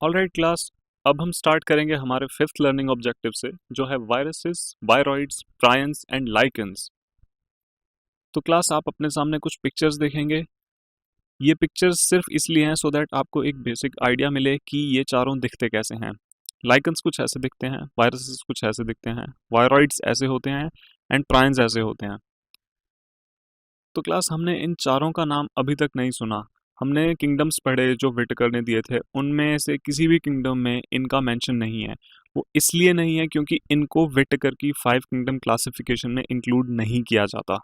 Alright class, अब हम start करेंगे हमारे फिफ्थ लर्निंग ऑब्जेक्टिव से, जो है viruses, viroids, prions and lichens. तो क्लास आप अपने सामने कुछ पिक्चर्स देखेंगे। ये पिक्चर्स सिर्फ इसलिए हैं सो दैट आपको एक बेसिक आइडिया मिले कि ये चारों दिखते कैसे हैं। लाइकेंस कुछ ऐसे दिखते हैं, वायरसेस कुछ ऐसे दिखते हैं, वायरॉइड्स ऐसे होते हैं एंड प्रायंस ऐसे होते हैं। तो क्लास हमने इन चारों का नाम अभी तक नहीं सुना। हमने किंगडम्स पढ़े जो विटेकर ने दिए थे, उनमें से किसी भी किंगडम में इनका मेंशन नहीं है। वो इसलिए नहीं है क्योंकि इनको विटेकर की 5 किंगडम क्लासिफिकेशन में इंक्लूड नहीं किया जाता।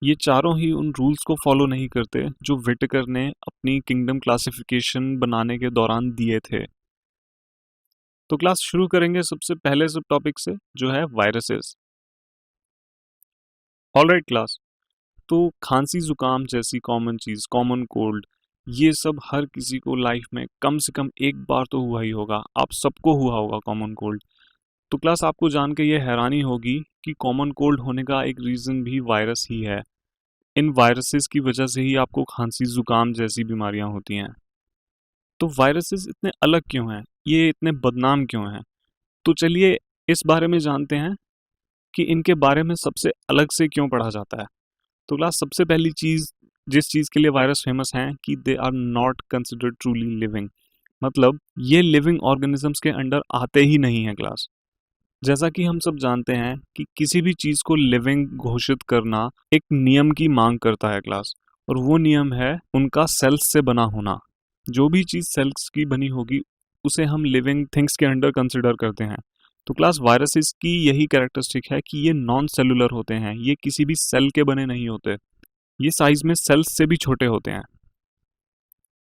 ये चारों ही उन रूल्स को फॉलो नहीं करते जो विटेकर ने अपनी किंगडम क्लासिफिकेशन बनाने के दौरान दिए थे। तो क्लास शुरू करेंगे सबसे पहले सब टॉपिक से, जो है वायरसेस। ऑलराइट क्लास, तो खांसी जुकाम जैसी कॉमन चीज़, कॉमन कोल्ड, ये सब हर किसी को लाइफ में कम से कम एक बार तो हुआ ही होगा। आप सबको हुआ होगा कॉमन कोल्ड। तो क्लास आपको जान के ये हैरानी होगी कि कॉमन कोल्ड होने का एक रीज़न भी वायरस ही है। इन वायरसेस की वजह से ही आपको खांसी जुकाम जैसी बीमारियां होती हैं। तो वायरसेस इतने अलग क्यों हैं, ये इतने बदनाम क्यों हैं? तो चलिए इस बारे में जानते हैं कि इनके बारे में सबसे अलग से क्यों पढ़ा जाता है। तो क्लास सबसे पहली चीज़, जिस चीज़ के लिए वायरस फेमस हैं, कि they are not considered truly living. मतलब ये लिविंग ऑर्गेनिजम्स के अंडर आते ही नहीं हैं क्लास। जैसा कि हम सब जानते हैं कि किसी भी चीज़ को लिविंग घोषित करना एक नियम की मांग करता है क्लास, और वो नियम है उनका सेल्स से बना होना। जो भी चीज़ सेल्स की बनी होगी उसे हम लिविंग थिंग्स के अंडर कंसिडर करते हैं। तो क्लास वायरसेस की यही कैरेक्टरिस्टिक है कि ये नॉन सेलुलर होते हैं, ये किसी भी सेल के बने नहीं होते, ये साइज में सेल्स से भी छोटे होते हैं।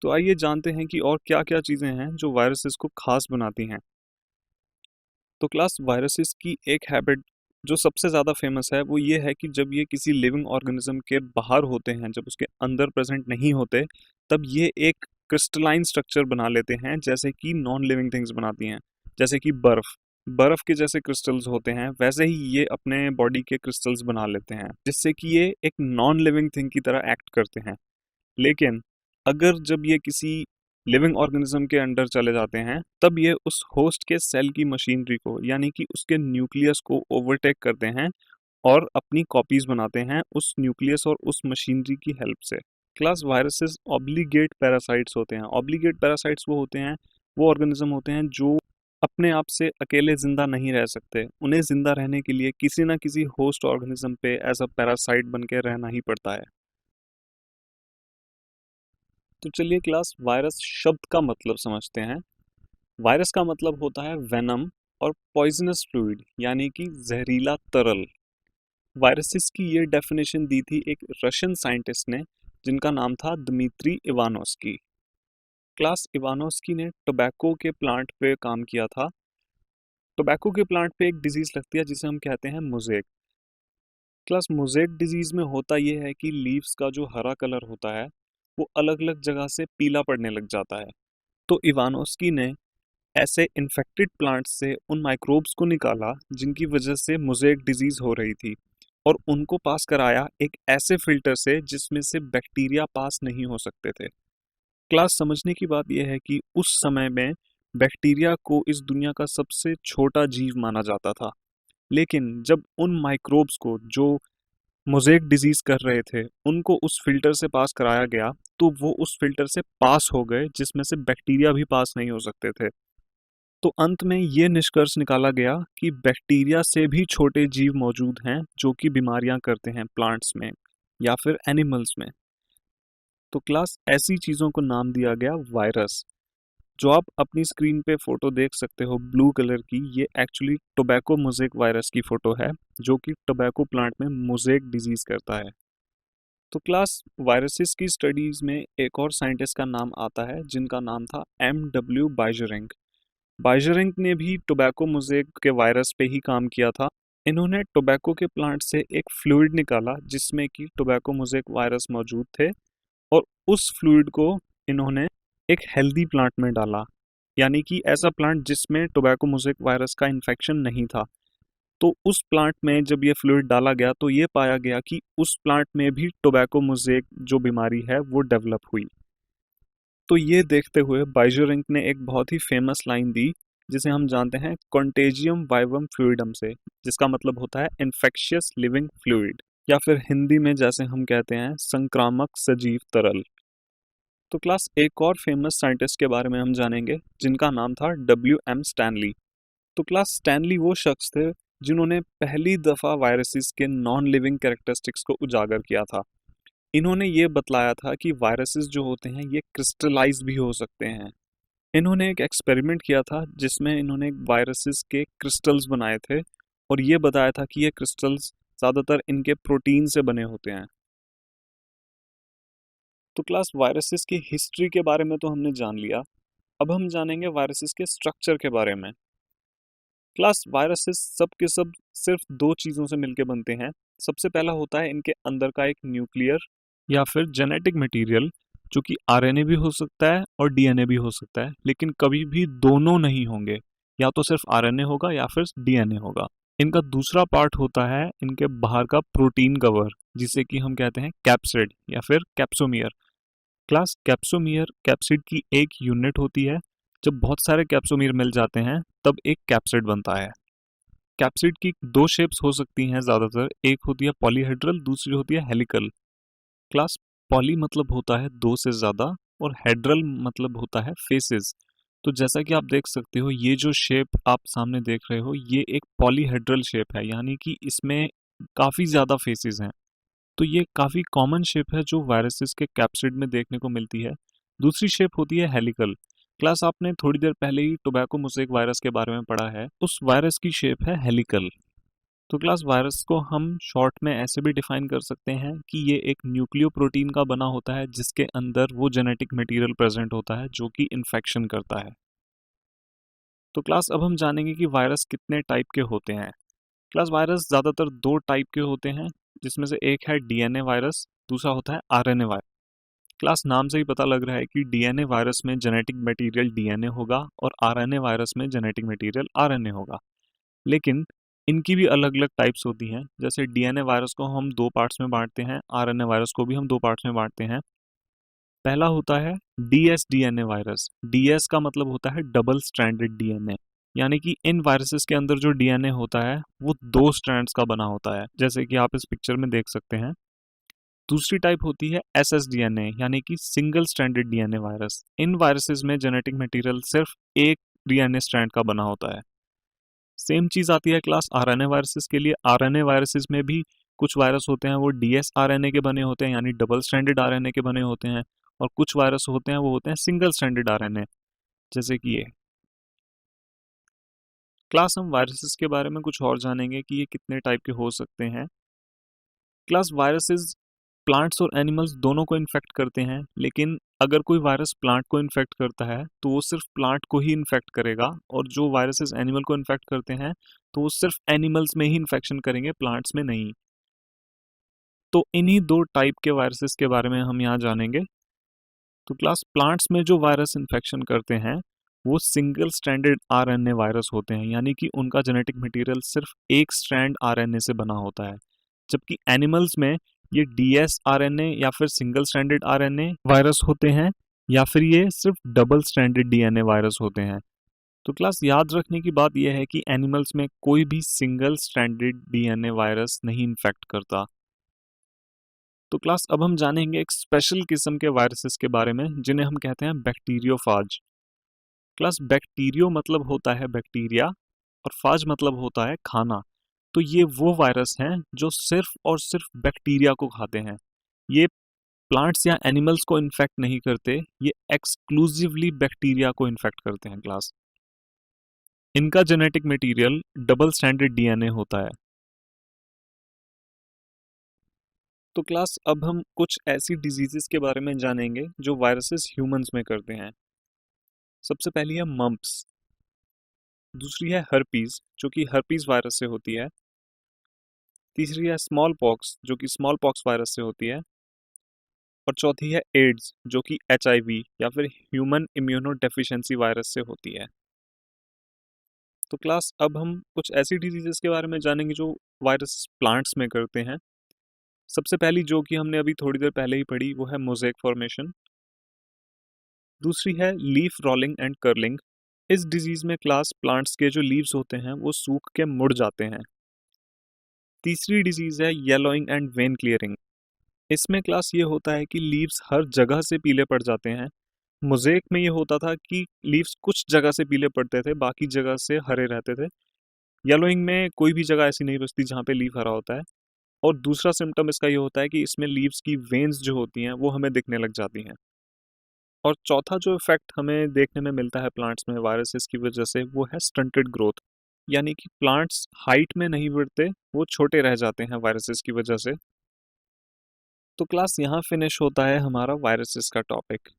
तो आइए जानते हैं कि और क्या क्या चीज़ें हैं जो वायरसेस को खास बनाती हैं। तो क्लास वायरसेस की एक हैबिट जो सबसे ज़्यादा फेमस है वो ये है कि जब ये किसी लिविंग ऑर्गेनिज्म के बाहर होते हैं, जब उसके अंदर प्रेजेंट नहीं होते, तब ये एक क्रिस्टलाइन स्ट्रक्चर बना लेते हैं, जैसे कि नॉन लिविंग थिंग्स बनाती हैं। जैसे कि बर्फ, बर्फ के जैसे क्रिस्टल्स होते हैं, वैसे ही ये अपने बॉडी के क्रिस्टल्स बना लेते हैं, जिससे कि ये एक नॉन लिविंग थिंग की तरह एक्ट करते हैं। लेकिन अगर जब ये किसी लिविंग ऑर्गेनिज्म के अंडर चले जाते हैं, तब ये उस होस्ट के सेल की मशीनरी को, यानी कि उसके न्यूक्लियस को ओवरटेक करते हैं और अपनी कॉपीज बनाते हैं उस न्यूक्लियस और उस मशीनरी की हेल्प से। क्लास वायरसेस ऑब्लिगेट पैरासाइट्स होते हैं। ऑब्लिगेट पैरासाइट्स वो होते हैं, वो ऑर्गेनिज्म होते हैं जो अपने आप से अकेले जिंदा नहीं रह सकते। उन्हें जिंदा रहने के लिए किसी ना किसी होस्ट ऑर्गेनिज्म पे एज अ पैरासाइट बन के रहना ही पड़ता है। तो चलिए क्लास वायरस शब्द का मतलब समझते हैं। वायरस का मतलब होता है वेनम और पॉइजनस फ्लूइड, यानी कि जहरीला तरल। वायरसेस की ये डेफिनेशन दी थी एक रशियन साइंटिस्ट ने, जिनका नाम था दमित्री इवानोस्की। क्लास इवानोस्की ने टोबैको के प्लांट पे काम किया था। टोबैको के प्लांट पे एक डिजीज लगती है जिसे हम कहते हैं मोज़ेक। क्लास मोज़ेक डिजीज में होता ये है कि लीव्स का जो हरा कलर होता है वो अलग अलग जगह से पीला पड़ने लग जाता है। तो इवानोस्की ने ऐसे इन्फेक्टेड प्लांट्स से उन माइक्रोब्स को निकाला जिनकी वजह से मोज़ेक डिजीज हो रही थी, और उनको पास कराया एक ऐसे फिल्टर से जिसमें से बैक्टीरिया पास नहीं हो सकते थे। क्लास समझने की बात यह है कि उस समय में बैक्टीरिया को इस दुनिया का सबसे छोटा जीव माना जाता था। लेकिन जब उन माइक्रोब्स को जो मोज़ेक डिजीज कर रहे थे उनको उस फिल्टर से पास कराया गया, तो वो उस फिल्टर से पास हो गए जिसमें से बैक्टीरिया भी पास नहीं हो सकते थे। तो अंत में ये निष्कर्ष निकाला गया कि बैक्टीरिया से भी छोटे जीव मौजूद हैं जो कि बीमारियां करते हैं प्लांट्स में या फिर एनिमल्स में। तो क्लास ऐसी चीज़ों को नाम दिया गया वायरस। जो आप अपनी स्क्रीन पे फोटो देख सकते हो ब्लू कलर की, ये एक्चुअली टोबैको मोज़ेक वायरस की फोटो है, जो कि टोबैको प्लांट में मोज़ेक डिजीज करता है। तो क्लास वायरसेस की स्टडीज में एक और साइंटिस्ट का नाम आता है जिनका नाम था M.W. बाइजरिंग। बाइजरिंग ने भी टोबैको मोज़ेक के वायरस पे ही काम किया था। इन्होंने टोबैको के प्लांट से एक फ्लूइड निकाला जिसमें कि टोबैको मोज़ेक वायरस मौजूद थे, और उस फ्लूइड को इन्होंने एक हेल्दी प्लांट में डाला, यानी कि ऐसा प्लांट जिसमें टोबैको मोज़ेक वायरस का इन्फेक्शन नहीं था। तो उस प्लांट में जब ये फ्लूइड डाला गया तो ये पाया गया कि उस प्लांट में भी टोबैको मोज़ेक जो बीमारी है वो डेवलप हुई। तो ये देखते हुए बाइजरिंक ने एक बहुत ही फेमस लाइन दी, जिसे हम जानते हैं कॉन्टेजियम वाइवम फ्लूइडम से, जिसका मतलब होता है इन्फेक्शियस लिविंग फ्लूइड, या फिर हिंदी में जैसे हम कहते हैं संक्रामक सजीव तरल। तो क्लास एक और फेमस साइंटिस्ट के बारे में हम जानेंगे, जिनका नाम था W.M. स्टैनली। तो क्लास स्टैनली वो शख्स थे जिन्होंने पहली दफ़ा वायरसेस के नॉन लिविंग कैरेक्टरिस्टिक्स को उजागर किया था। इन्होंने ये बतलाया था कि वायरसेस जो होते हैं ये क्रिस्टलाइज भी हो सकते हैं। इन्होंने एक एक्सपेरिमेंट किया था जिसमें इन्होंने वायरसेस के क्रिस्टल्स बनाए थे और ये बताया था कि ये क्रिस्टल्स ज़्यादातर इनके प्रोटीन से बने होते हैं। तो क्लास वायरसेस की हिस्ट्री के बारे में तो हमने जान लिया, अब हम जानेंगे वायरसेस के स्ट्रक्चर के बारे में। क्लास वायरसेस सब के सब सिर्फ दो चीज़ों से मिलकर बनते हैं। सबसे पहला होता है इनके अंदर का एक न्यूक्लियर या फिर जेनेटिक मटेरियल, जो कि आरएनए भी हो सकता है और डीएनए भी हो सकता है, लेकिन कभी भी दोनों नहीं होंगे, या तो सिर्फ आरएनए होगा या फिर डीएनए होगा। इनका दूसरा पार्ट होता है इनके बाहर का प्रोटीन कवर, जिसे कि हम कहते हैं कैप्सिड या फिर कैप्सोमियर। क्लास कैप्सोमियर कैप्सिड की एक यूनिट होती है। जब बहुत सारे कैप्सोमियर मिल जाते हैं तब एक कैप्सिड बनता है। कैप्सिड की दो शेप्स हो सकती हैं ज़्यादातर, एक होती है पॉलीहेड्रल, दूसरी होती है हेलिकल। क्लास पॉली मतलब होता है दो से ज़्यादा और हेड्रल मतलब होता है फेसेस। तो जैसा कि आप देख सकते हो, ये जो शेप आप सामने देख रहे हो ये एक पॉलीहेड्रल शेप है, यानी कि इसमें काफ़ी ज़्यादा फेसेस हैं। तो ये काफ़ी कॉमन शेप है जो वायरसेस के कैप्सिड में देखने को मिलती है। दूसरी शेप होती है हेलिकल। क्लास आपने थोड़ी देर पहले ही टोबैको मोज़ेक वायरस के बारे में पढ़ा है, उस वायरस की शेप है हेलिकल। तो क्लास वायरस को हम शॉर्ट में ऐसे भी डिफाइन कर सकते हैं कि ये एक न्यूक्लियो प्रोटीन का बना होता है जिसके अंदर वो जेनेटिक मटेरियल प्रेजेंट होता है जो कि इन्फेक्शन करता है। तो क्लास अब हम जानेंगे कि वायरस कितने टाइप के होते हैं। क्लास वायरस ज़्यादातर दो टाइप के होते हैं, जिसमें से एक है डीएनए वायरस, दूसरा होता है आरएनए वायरस। क्लास नाम से ही पता लग रहा है कि डीएनए वायरस में जेनेटिक मटेरियल डीएनए होगा और आरएनए वायरस में जेनेटिक मटेरियल आरएनए होगा। लेकिन इनकी भी अलग अलग टाइप्स होती हैं। जैसे डीएनए वायरस को हम दो पार्ट्स में बांटते हैं, आरएनए वायरस को भी हम दो पार्ट्स में बांटते हैं। पहला होता है डीएस डीएनए वायरस। डीएस का मतलब होता है डबल स्ट्रैंडेड डीएनए, यानी कि इन वायरसेस के अंदर जो डीएनए होता है वो दो स्ट्रैंड्स का बना होता है, जैसे कि आप इस पिक्चर में देख सकते हैं। दूसरी टाइप होती है एसएसडीएनए, यानी कि सिंगल स्ट्रैंडेड डीएनए वायरस। इन वायरसेस में जेनेटिक मटेरियल सिर्फ एक डीएनए स्ट्रैंड का बना होता है। सेम चीज़ आती है क्लास आरएनए वायरसेस के लिए। आरएनए वायरसेस में भी कुछ वायरस होते हैं वो डीएस आरएनए के बने होते हैं, यानी डबल स्ट्रैंडेड आरएनए के बने होते हैं, और कुछ वायरस होते हैं वो होते हैं सिंगल स्ट्रैंडेड आरएनए, जैसे कि ये। क्लास हम वायरसेस के बारे में कुछ और जानेंगे कि ये कितने टाइप के हो सकते हैं। क्लास वायरसेस प्लांट्स और एनिमल्स दोनों को इन्फेक्ट करते हैं, लेकिन अगर कोई वायरस प्लांट को इन्फेक्ट करता है तो वो सिर्फ प्लांट को ही इन्फेक्ट करेगा, और जो वायरसेस एनिमल को इन्फेक्ट करते हैं तो वो सिर्फ एनिमल्स में ही इन्फेक्शन करेंगे, प्लांट्स में नहीं। तो इन्हीं दो टाइप के वायरसेस के बारे में हम यहाँ जानेंगे। तो क्लास प्लांट्स में जो वायरस इन्फेक्शन करते हैं वो सिंगल स्ट्रैंडेड आरएनए वायरस होते हैं, यानी कि उनका जेनेटिक मटेरियल सिर्फ एक स्ट्रैंड आरएनए से बना होता है। जबकि एनिमल्स में ये डीएस आरएनए या फिर सिंगल स्ट्रैंडेड आरएनए वायरस होते हैं, या फिर ये सिर्फ डबल स्ट्रैंडेड डीएनए वायरस होते हैं। तो क्लास याद रखने की बात यह है कि एनिमल्स में कोई भी सिंगल स्ट्रैंडेड डीएनए वायरस नहीं इन्फेक्ट करता। तो क्लास अब हम जानेंगे एक स्पेशल किस्म के वायरसेस के बारे में जिन्हें हम कहते हैं बैक्टीरियोफाज। क्लास बैक्टीरियो मतलब होता है बैक्टीरिया और फाज मतलब होता है खाना। तो ये वो वायरस हैं जो सिर्फ और सिर्फ बैक्टीरिया को खाते हैं। ये प्लांट्स या एनिमल्स को इन्फेक्ट नहीं करते, ये एक्सक्लूसिवली बैक्टीरिया को इन्फेक्ट करते हैं क्लास। इनका genetic material double stranded DNA होता है। तो क्लास अब हम कुछ ऐसी डिजीजेस के बारे में जानेंगे जो वायरसेस ह्यूमंस में करते हैं। सबसे पहली है मम्प्स, दूसरी है हर्पीज जो कि हर्पीज वायरस से होती है, तीसरी है स्मॉल पॉक्स जो कि स्मॉल पॉक्स वायरस से होती है, और चौथी है एड्स जो कि एचआईवी या फिर ह्यूमन इम्यूनो डेफिशिएंसी वायरस से होती है। तो क्लास अब हम कुछ ऐसी डिजीजेस के बारे में जानेंगे जो वायरस प्लांट्स में करते हैं। सबसे पहली जो कि हमने अभी थोड़ी देर पहले ही पढ़ी वो है मोज़ेक फॉर्मेशन। दूसरी है लीफ रोलिंग एंड कर्लिंग। इस डिजीज में क्लास प्लांट्स के जो लीव्स होते हैं वो सूख के मुड़ जाते हैं। तीसरी डिजीज है येलोइंग एंड वेन क्लियरिंग। इसमें क्लास ये होता है कि लीव्स हर जगह से पीले पड़ जाते हैं। मोज़ेक में ये होता था कि लीव्स कुछ जगह से पीले पड़ते थे, बाकी जगह से हरे रहते थे। येलोइंग में कोई भी जगह ऐसी नहीं बचती जहाँ पे लीफ हरा होता है। और दूसरा सिम्टम इसका ये होता है कि इसमें लीव्स की वेन्स जो होती हैं वो हमें दिखने लग जाती हैं। और चौथा जो इफेक्ट हमें देखने में मिलता है प्लांट्स में वायरसेस की वजह से वो है स्टंटेड ग्रोथ। यानी कि प्लांट्स हाइट में नहीं बढ़ते, वो छोटे रह जाते हैं वायरसेस की वजह से। तो क्लास यहाँ फिनिश होता है हमारा वायरसेस का टॉपिक।